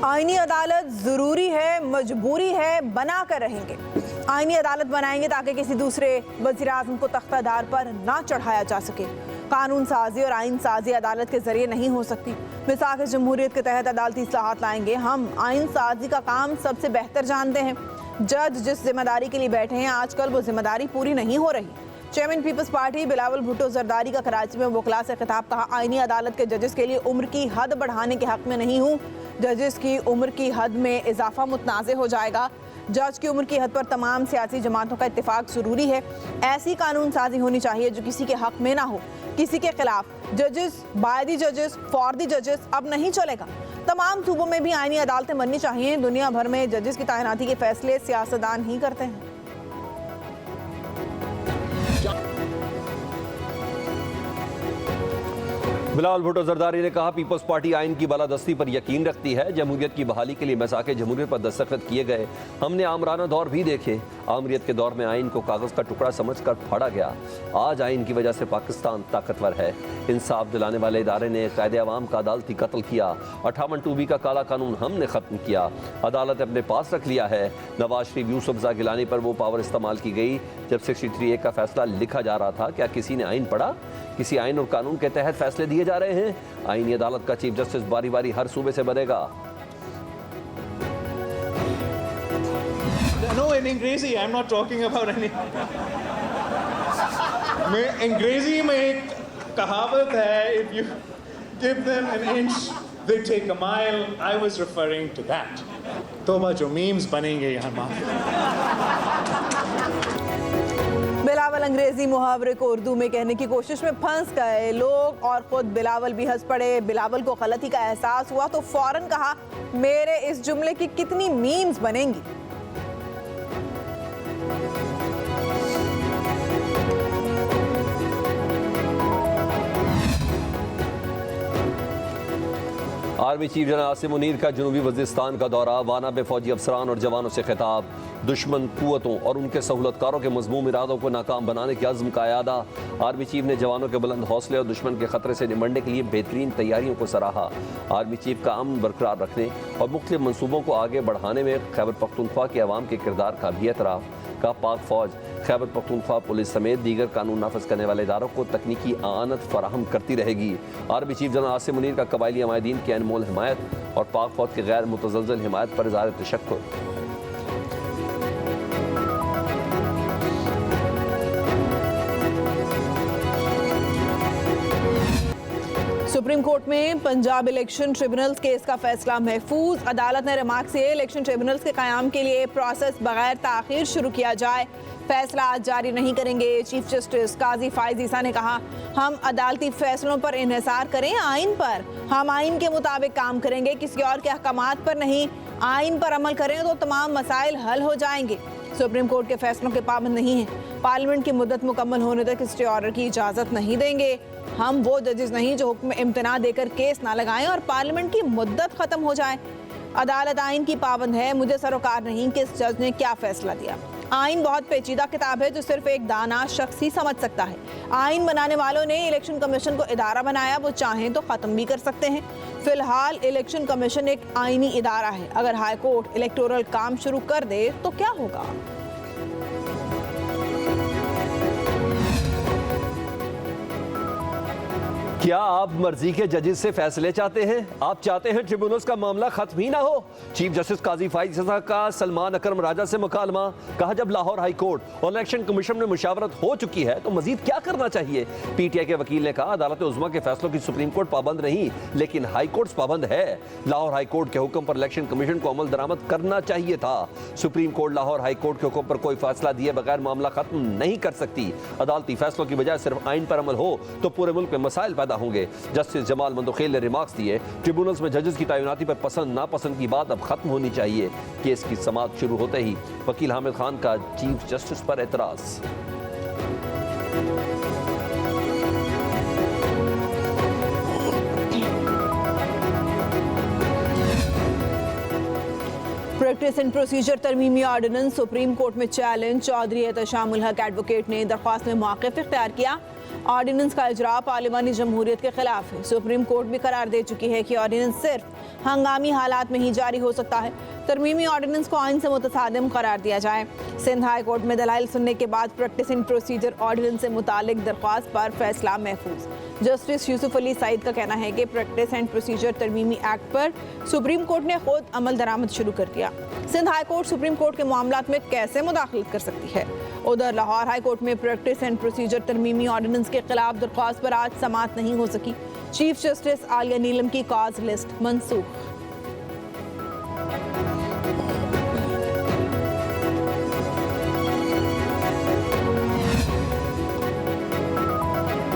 आईनी अदालत जरूरी है, मजबूरी है, बना कर रहेंगे। आईनी अदालत बनाएंगे ताकि किसी दूसरे वज़ीर आज़म को तख्तादार पर ना चढ़ाया जा सके। कानून साजी और आइन साजी अदालत के जरिए नहीं हो सकती। मिसाक जमहूरियत के तहत अदालती इस्लाहात लाएंगे। हम आइन साजी का काम सबसे बेहतर जानते हैं। जज जिस जिम्मेदारी के लिए बैठे हैं, आजकल वो जिम्मेदारी पूरी नहीं हो रही। Chairman people's party Bilawal Bhutto Zardari का कराची में वकला से खिताब। कहा, आईनी अदालत के जजेस के लिए उम्र की हद बढ़ाने के हक में नहीं हूँ। जजेस की उम्र की हद में इजाफा मुतनाज़े हो जाएगा। जज की उम्र की हद पर तमाम सियासी जमातों का इत्तेफाक ज़रूरी है। ऐसी कानून साजी होनी चाहिए जो किसी के हक में ना हो, किसी के खिलाफ। जजेस बाय द जजेस फॉर द जजेस अब नहीं चलेगा। तमाम सूबों में भी आईनी अदालतें बननी चाहिए। दुनिया भर में जजेस की तैनाती के फैसले सियासतदान ही करते हैं। बिलावल भुट्टो जरदारी ने कहा, पीपल्स पार्टी आइन की बालादस्ती पर यकीन रखती है। जमहूरियत की बहाली के लिए मिसाक जमहूरियत पर दस्तखत किए गए। हमने आमराना दौर भी देखे। आमरीत के दौर में आइन को कागज़ का टुकड़ा समझकर फाड़ा गया। आज आइन की वजह से पाकिस्तान ताकतवर है। इंसाफ दिलाने वाले इदारे ने कायदे अवाम का अदालती कत्ल किया। 58(2)B का काला कानून हमने ख़त्म किया। अदालत अपने पास रख लिया है। नवाज शरीफ यूसुफ गिलानी पर वो पावर इस्तेमाल की गई जब 63A का फैसला लिखा जा रहा था। क्या किसी ने आइन पढ़ा? किसी आइन और कानून के तहत फैसले दिए जा रहे हैं। आईनी अदालत का चीफ जस्टिस बारी बारी हर सूबे से बनेगा। No, in अंग्रेजी, I'm not talking about any. अंग्रेजी में एक कहावत है, if you give them an inch, they take a mile. I was referring to that. तोबा जो मीम्स बनेंगे यहाँ बिलावल अंग्रेजी मुहावरे को उर्दू में कहने की कोशिश में फंस गए लोग और खुद बिलावल भी हंस पड़े। बिलावल को गलती का एहसास हुआ तो फौरन कहा, मेरे इस जुमले की कितनी मीम्स बनेंगी। Army chief general Asim Munir का जनूबी वज़ीरिस्तान का दौरा। वाना में फौजी अफसरान और जवानों से खिताब। दुश्मन कुव्वतों और उनके सहूलतकारों के मज़मूम इरादों को नाकाम बनाने के अज़्म का यादा। आर्मी चीफ ने जवानों के बुलंद हौसले और दुश्मन के खतरे से निपटने के लिए बेहतरीन तैयारियों को सराहा। आर्मी चीफ का अमन बरकरार रखने और मुख्तलिफ मनसूबों को आगे बढ़ाने में खैबर पख्तूनख्वा के अवाम के किरदार का भी एतराफ़। का पाक फौज खैबर पख्तूनख्वा पुलिस समेत दीगर कानून नाफिज करने वाले इदारों को तकनीकी आनत फराहम करती रहेगी। Army chief general Asim Munir का कबायली अमायदीन की अनमोल हिमायत और पाक फौज की गैर मुतज़लज़ल हिमायत पर इज़हार तशक्कुर। सुप्रीम कोर्ट में पंजाब इलेक्शन ट्रिब्यूनल्स केस का फैसला महफूज। अदालत ने रिमार्क से इलेक्शन ट्रिब्यूनल्स के क़याम के लिए प्रोसेस बगैर ताख़ीर शुरू किया जाए। फैसला आज जारी नहीं करेंगे। चीफ जस्टिस काजी फाइज ईसा ने कहा, हम अदालती फैसलों पर इन्हिसार करें आइन पर। हम आइन के मुताबिक काम करेंगे, किसी और के अहकामात पर नहीं। आइन पर अमल करें तो तमाम मसाइल हल हो जाएंगे। सुप्रीम कोर्ट के फैसलों के पाबंद नहीं हैं। पार्लियामेंट की मुद्दत मुकम्मल होने तक स्टे ऑर्डर की इजाज़त नहीं देंगे। हम वो जजेस नहीं जो हुक्म इम्तना देकर केस ना लगाएं और पार्लियामेंट की मुद्दत ख़त्म हो जाए। अदालत आइन की पाबंद है। मुझे सरोकार नहीं कि इस जज ने क्या फैसला दिया। आइन बहुत पेचीदा किताब है जो सिर्फ एक दाना शख्स ही समझ सकता है। आइन बनाने वालों ने इलेक्शन कमीशन को इदारा बनाया, वो चाहें तो ख़त्म भी कर सकते हैं। फिलहाल इलेक्शन कमीशन एक आइनी इदारा है। अगर हाई कोर्ट इलेक्टोरल काम शुरू कर दे तो क्या होगा? क्या आप मर्जी के जजेस से फैसले चाहते हैं? आप चाहते हैं ट्रिब्यूनल्स का मामला खत्म ही ना हो? चीफ जस्टिस काजी फाइज ईसा का सलमान अकरम राजा से मुकालमा। कहा, जब लाहौर हाई कोर्ट और इलेक्शन कमीशन में मुशावरत हो चुकी है तो मजीद क्या करना चाहिए? पीटीआई के वकील ने कहा, अदालत उज़्मा के फैसलों की सुप्रीम कोर्ट पाबंद नहीं, लेकिन हाई कोर्ट पाबंद है। लाहौर हाई कोर्ट के हुक्म पर इलेक्शन कमीशन को अमल दरामद करना चाहिए था। Supreme court Lahore high court के हुक्म पर कोई फैसला दिए बगैर मामला खत्म नहीं कर सकती। अदालती फैसलों की बजाय सिर्फ आइन पर अमल हो तो पूरे मुल्क में मसाइल पैदा होंगे। जस्टिस जमाल मंदोखेल ने रिमार्क्स दिए, ट्रिब्यूनल्स में जजेस की तैनाती पर पसंद नापसंद की बात अब खत्म होनी चाहिए। केस की समाअत शुरू होते ही वकील हामिद खान का चीफ जस्टिस पर एतराज। प्रैक्टिस एंड प्रोसीजर तरमीमी ऑर्डिनेंस सुप्रीम कोर्ट में चैलेंज। चौधरी एहतशामुल हक एडवोकेट ने दरख्वास्त में मौक़िफ़ इख्तियार किया। ऑर्डिनेंस का इजरा पार्लिमानी जमहूरियत के खिलाफ है। सुप्रीम कोर्ट भी करार दे चुकी है कि ऑर्डिनेंस सिर्फ हंगामी हालात में ही जारी हो सकता है। तरमीमी ऑर्डिनेंस को आइन से मुतसादिम करार दिया जाए। सिंध हाई कोर्ट में दलाइल सुनने के बाद प्रैक्टिस एंड प्रोसीजर ऑर्डिनेंस से मुतालिक दरख्वास्त पर फैसला महफूज। जस्टिस यूसुफ अली सईद का कहना है कि प्रैक्टिस एंड प्रोसीजर तरमीमी एक्ट पर सुप्रीम कोर्ट ने खुद अमल दरामद शुरू कर दिया। Sindh high court supreme court के मामलात में कैसे मुदाखलत कर सकती है? उधर लाहौर हाई कोर्ट में प्रैक्टिस एंड प्रोसीजर तरमीमी ऑर्डिनेंस के खिलाफ दरख्वास्त पर आज समाअत नहीं हो सकी। चीफ जस्टिस आलिया नीलम की कॉज लिस्ट मनसूख।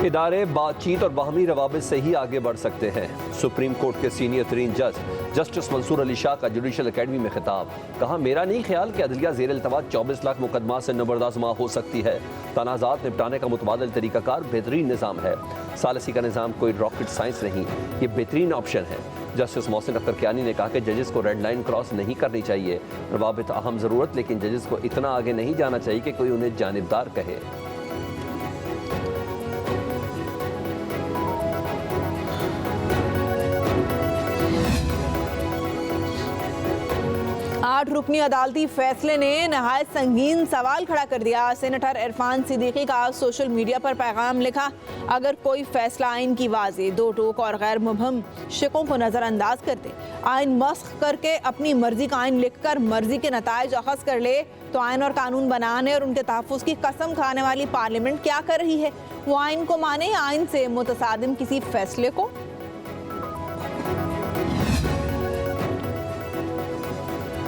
इदारे बातचीत और बाहमी रवाबित से ही आगे बढ़ सकते हैं। सुप्रीम कोर्ट के सीनियर तरीन जज जस्टिस मंसूर अली शाह का जुडिशल एकेडमी में खिताब। कहा, मेरा नहीं ख्याल कि अदलिया ज़ेर इल्तवा 24 लाख मुकदमा से नबरदाज़मा हो सकती है। तनाज़ात निपटाने का मुतबादिल तरीक़ाकार बेहतरीन निज़ाम है। सालसी का निज़ाम कोई रॉकेट साइंस नहीं, ये बेहतरीन ऑप्शन है। जस्टिस मोहसिन अख्तर कियानी ने कहा कि जजेस को रेड लाइन क्रॉस नहीं करनी चाहिए। रवाबित अहम ज़रूरत, लेकिन जजेस को इतना आगे नहीं जाना चाहिए कि कोई उन्हें जानिबदार कहे। 8 रुकनी अदालती फैसले ने नहायत संगीन सवाल खड़ा कर दिया। सेनेटर इरफान सिद्दीकी का सोशल मीडिया पर पैगाम लिखा, अगर कोई फैसला आइन की वाज़ेह, दो टोक और गैर मुबहम शिकों को नज़रअंदाज कर दे, आइन मस्ख करके अपनी मर्जी का आइन लिखकर मर्जी के नताइज अखज़ कर ले, तो आइन और कानून बनाने और उनके तहफ़्फ़ुज़ की कसम खाने वाली पार्लियामेंट क्या कर रही है? वो आइन को माने, आइन से मुतसादिम किसी फैसले को?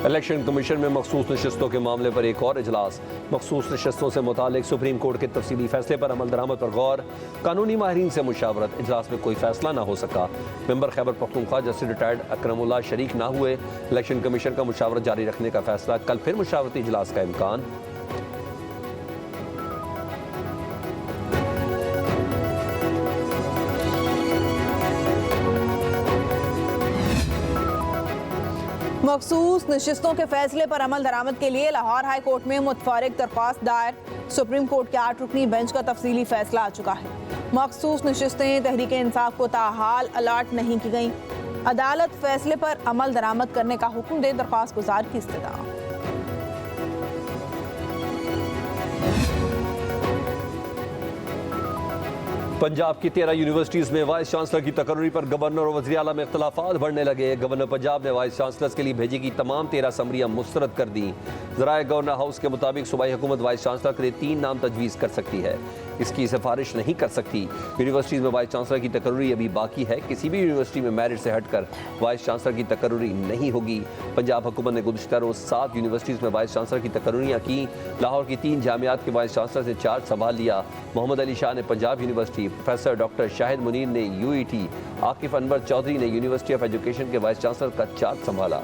इलेक्शन कमीशन में मखसूस नशस्तों के मामले पर एक और इजलास। मखसूस नशस्तों से मुतालिक सुप्रीम कोर्ट के तफसीली फैसले पर अमल दरामद पर गौर। कानूनी माहिरीन से मुशावरत। इजलास में कोई फैसला ना हो सका। Member Khyber Pakhtunkhwa justice retired Akramullah शरीक ना हुए। इलेक्शन कमीशन का मुशावरत जारी रखने का फैसला। कल फिर मुशावरती इजलास का इम्कान। मखसूस नशिस्तों के फैसले पर अमल दरामद के लिए लाहौर हाई कोर्ट में मुतफर्रिक दरख्वास्त दायर। सुप्रीम कोर्ट के 8 रुकनी बेंच का तफसीली फैसला आ चुका है। मखसूस नशिस्तें तहरीक इंसाफ को ताहाल अलाट नहीं की गईं। अदालत फैसले पर अमल दरामद करने का हुक्म दे, दरख्वास्त गुजार की इस्तदा। पंजाब की 13 यूनिवर्सिटीज़ में वाइस चांसलर की तकर्री पर गवर्नर और वज़ीर आला में इख्तलाफात बढ़ने लगे। गवर्नर पंजाब ने वाइस चांसलर्स के लिए भेजी की तमाम 13 समरियाँ मुस्तरद कर दी। ज़राए गवर्नर हाउस के मुताबिक सूबाई हुकूमत वाइस चांसलर के लिए 3 नाम तजवीज़ कर सकती है, इसकी सिफारिश नहीं कर सकती। यूनिवर्सिटीज़ में वाइस चांसलर की तकर्री अभी बाकी है। किसी भी यूनिवर्सिटी में मेरिट से हटकर वाइस चांसलर की तकर्री नहीं होगी। पंजाब हुकूमत ने गुज़िश्ता रोज़ 7 यूनिवर्सिटीज़ में वाइस चांसलर की तकर्रियाँ की। लाहौर की 3 जामियात के वाइस चांसलर से चार्ज संभाल लिया। मोहम्मद अली शाह ने Punjab university, professor doctor Shahid Munir ने यूईटी, आकिफ अनवर चौधरी ने यूनिवर्सिटी ऑफ एजुकेशन के वाइस चांसलर का चार्ज संभाला।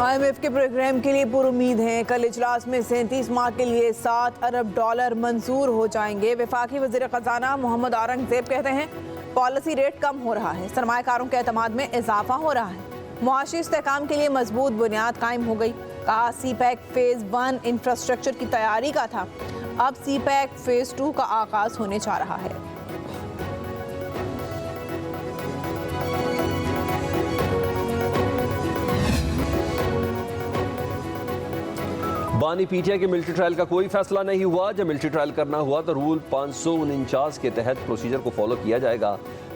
IMF के प्रोग्राम के लिए पुरुमीद हैं। कल इजलास में 37 माह के लिए $7 अरब मंजूर हो जाएंगे। वफाकी वज़ीर ख़जाना मोहम्मद औरंगज़ेब कहते हैं, पॉलिसी रेट कम हो रहा है, सरमायाकारों के एतमाद में इजाफा हो रहा है, मुआशी इस्तेहकाम के लिए मजबूत बुनियाद कायम हो गई। कहा, CPEC फेज़ 1 इंफ्रास्ट्रक्चर की तैयारी का था, अब CPEC फेज़ 2 का आगाज़ होने जा रहा है। बानी पीटीआई के मिलिट्री ट्रायल का कोई फैसला नहीं हुआ। जब मिलिट्री ट्रायल करना हुआ तो रूल 549 के तहत प्रोसीजर को फॉलो किया जाएगा।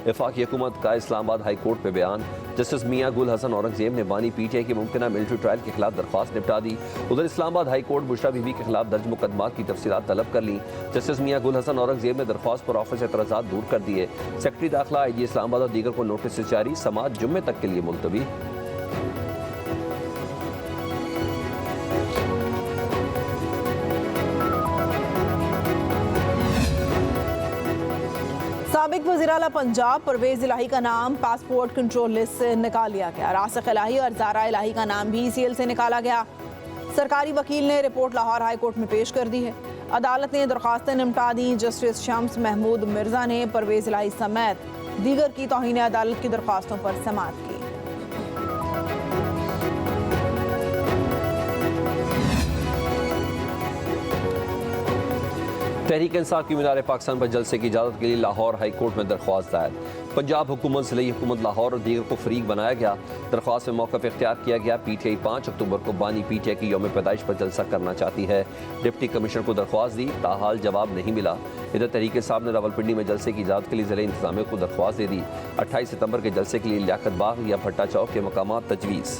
वफाकी हुकूमत का इस्लामाबाद हाई कोर्ट पे बयान। जस्टिस मियां गुल हसन औरंगजेब ने बानी पीटीआई के मुमकिना मिलिट्री ट्रायल के खिलाफ दरख्वास्त निपटा दी। उधर इस्लामाबाद हाई कोर्ट बुशरा बीबी के खिलाफ दर्ज मुकदमात की तफसीलात तलब कर ली। जस्टिस मियां गुल हसन औरंगजेब ने दरख्वास्त पर ऑफिस एतराज़ात दूर कर दिए। सेक्रेटरी दाखिला IG इस्लामाबाद और दीगर को नोटिस जारी। समाअत जुम्मे तक के लिए मुलतवी। साबिक वज़ीर आला पंजाब परवेज़ इलाही का नाम पासपोर्ट कंट्रोल लिस्ट से निकाल लिया गया। रासिक इलाही और ज़ारा इलाही का नाम भी ECL से निकाला गया। सरकारी वकील ने रिपोर्ट लाहौर हाई कोर्ट में पेश कर दी है। अदालत ने दरख्वास्तें निपटा दी। जस्टिस शम्स महमूद मिर्ज़ा ने परवेज़ इलाही समेत दीगर की तौहीन अदालत की दरख्वास्तों पर समाअत की। तहरीक इंसाफ की मीनार पाकिस्तान पर जलसे की इजाज़त के लिए लाहौर हाई कोर्ट में दरख्वास्त दायर। पंजाब हुकूमत से हुकूमत लाहौर और दीगर को फरीक बनाया गया। दरख्वास्त में मौक़िफ़ इख्तियार किया गया। PTI 5 अक्टूबर को बानी PTI की यौम पैदाइश पर जलसा करना चाहती है। डिप्टी कमिश्नर को दरख्वास्त दी, ताहाल जवाब नहीं मिला। इधर तहरीक इंसाफ ने रावलपिंडी में जलसे की इजाज़त के लिए ज़िला इंतज़ामिया को दरख्वास्त दे दी। 28 सितंबर के जलसे के लिए लियाकत बाग या भट्टा चौक के मकामात तजवीज़।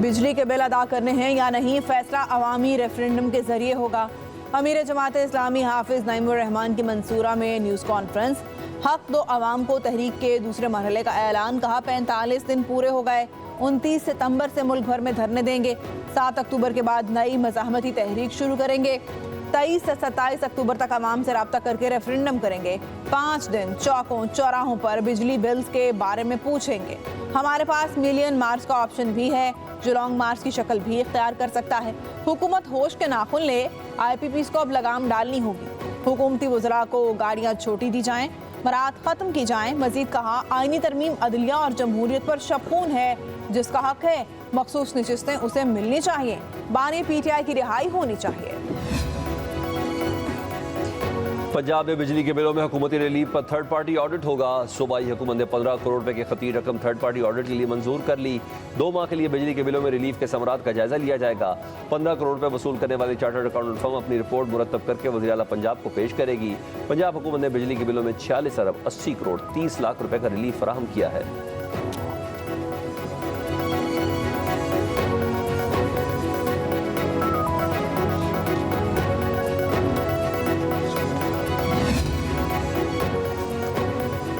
बिजली के बिल अदा करने हैं या नहीं, फैसला अवामी रेफरेंडम के जरिए होगा। अमीर जमात इस्लामी हाफिज नईमुर रहमान की मंसूरा में न्यूज़ कॉन्फ्रेंस। हक दो अवाम को तहरीक के दूसरे मरहले का ऐलान, कहा 45 दिन पूरे हो गए। 29 सितंबर से मुल्क भर में धरने देंगे। 7 अक्टूबर के बाद नई मज़ाहमती तहरीक शुरू करेंगे। 23 से 27 अक्टूबर तक अवाम से रब्ता करके रेफरेंडम करेंगे। 5 दिन चौकों चौराहों पर बिजली बिल्स के बारे में पूछेंगे। हमारे पास मिलियन मार्च का ऑप्शन भी है, जो लॉन्ग मार्च की शक्ल भी इख्तियार कर सकता है। हुकूमत होश के नाखुन ले, IPPs को अब लगाम डालनी होगी। हुकूमती वज़रा को गाड़ियाँ छोटी दी जाएं, मरात ख़त्म की जाएं। मजीद कहा आईनी तरमीम अदलिया और जमहूरियत पर शपून है। जिसका हक है मखसूस नशिस्तें उसे मिलनी चाहिए। बानी PTI की रिहाई होनी चाहिए। पंजाब में बिजली के बिलों में हुकूमती रिलीफ पर थर्ड पार्टी ऑडिट होगा। सूबाई हुकूमत ने 15 करोड़ रुपए की खतीर रकम थर्ड पार्टी ऑडिट के लिए मंजूर कर ली। 2 माह के लिए बिजली के बिलों में रिलीफ के समरात का जायजा लिया जाएगा। 15 करोड़ रुपए वसूल करने वाली चार्टर्ड अकाउंटेंट फर्म अपनी रिपोर्ट मुरतब करके वज़ीर आला पंजाब को पेश करेगी। पंजाब हुकूमत ने बिजली के बिलों में 46 अरब 80 करोड़ 30 लाख रुपए का रिलीफ फराहम किया है।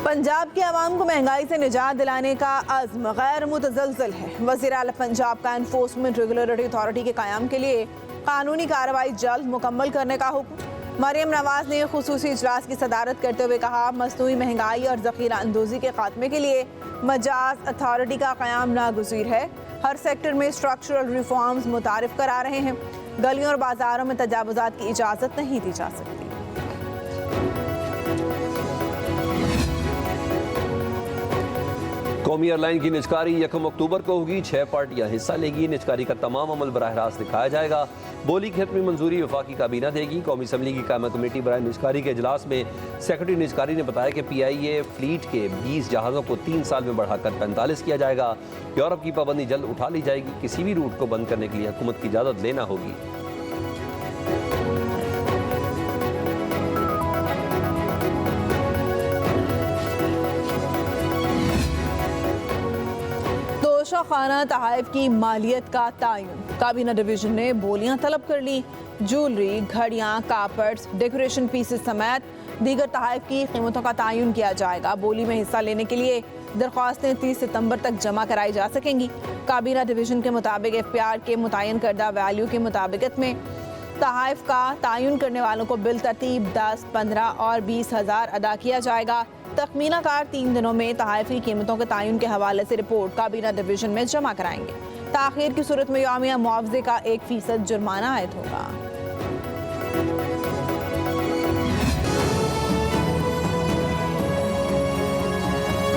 पंजाब के अवाम को महंगाई से निजात दिलाने का अज़्म गैर मुतज़लज़ल है। वज़ीर आला पंजाब का एनफोर्समेंट रेगुलेटरी अथॉरिटी के क़याम के लिए कानूनी कार्रवाई जल्द मुकम्मल करने का हुक्म। मरियम नवाज ने खुसूसी इजलास की सदारत करते हुए कहा मसनूई महंगाई और ज़ख़ीरा अंदोज़ी के खात्मे के लिए मजाज अथॉरिटी का क़याम नागुज़ीर है। हर सेक्टर में स्ट्रक्चरल रिफॉर्म्स मुतारिफ करा रहे हैं। गलियों और बाजारों में तजावुज़ात की इजाज़त नहीं दी जा सकती। कौमी एयरलाइन की निजकारी 1 अक्टूबर को होगी। 6 पार्टियां हिस्सा लेंगी। निजकारी का तमाम अमल बराह रास्त दिखाया जाएगा। बोली की हतमी मंजूरी वफाकी काबीना देगी। कौमी असम्बली की कायमा कमेटी बराह निजकारी के इजलास में सेक्रेटरी निजकारी ने बताया कि PIA फ्लीट के 20 जहाज़ों को 3 साल में बढ़ाकर 45 किया जाएगा। यूरोप की पाबंदी जल्द उठा ली जाएगी। किसी भी रूट को बंद करने के लिए हुकूमत की इजाज़त लेना होगी। खाना तहाइफ की मालियत का तायुन। काबीना डिवीजन ने बोलियां तलब कर ली। ज्वेलरी, घड़ियां, कार्पेट्स, डेकोरेशन पीसेस समेत दीगर तहाइफ की कीमतों का तायुन किया जाएगा। बोली में हिस्सा लेने के लिए दरख्वास्तें 30 सितंबर तक जमा कराई जा सकेंगी। काबीना डिवीजन के मुताबिक FPR के मुतय्यन करदा वैल्यू के मुताबिकत में तहाइफ का तायुन करने वालों को बिल तरतीब 10, 15 और 20 हज़ार अदा किया जाएगा। तखमीना कार 3 दिनों में तहाइफ की कीमतों के तायुन के हवाले से रिपोर्ट काबीना डिवीजन में जमा कराएंगे। ताखीर की सूरत में यौमिया मुआवजे का 1% जुर्माना आयद होगा।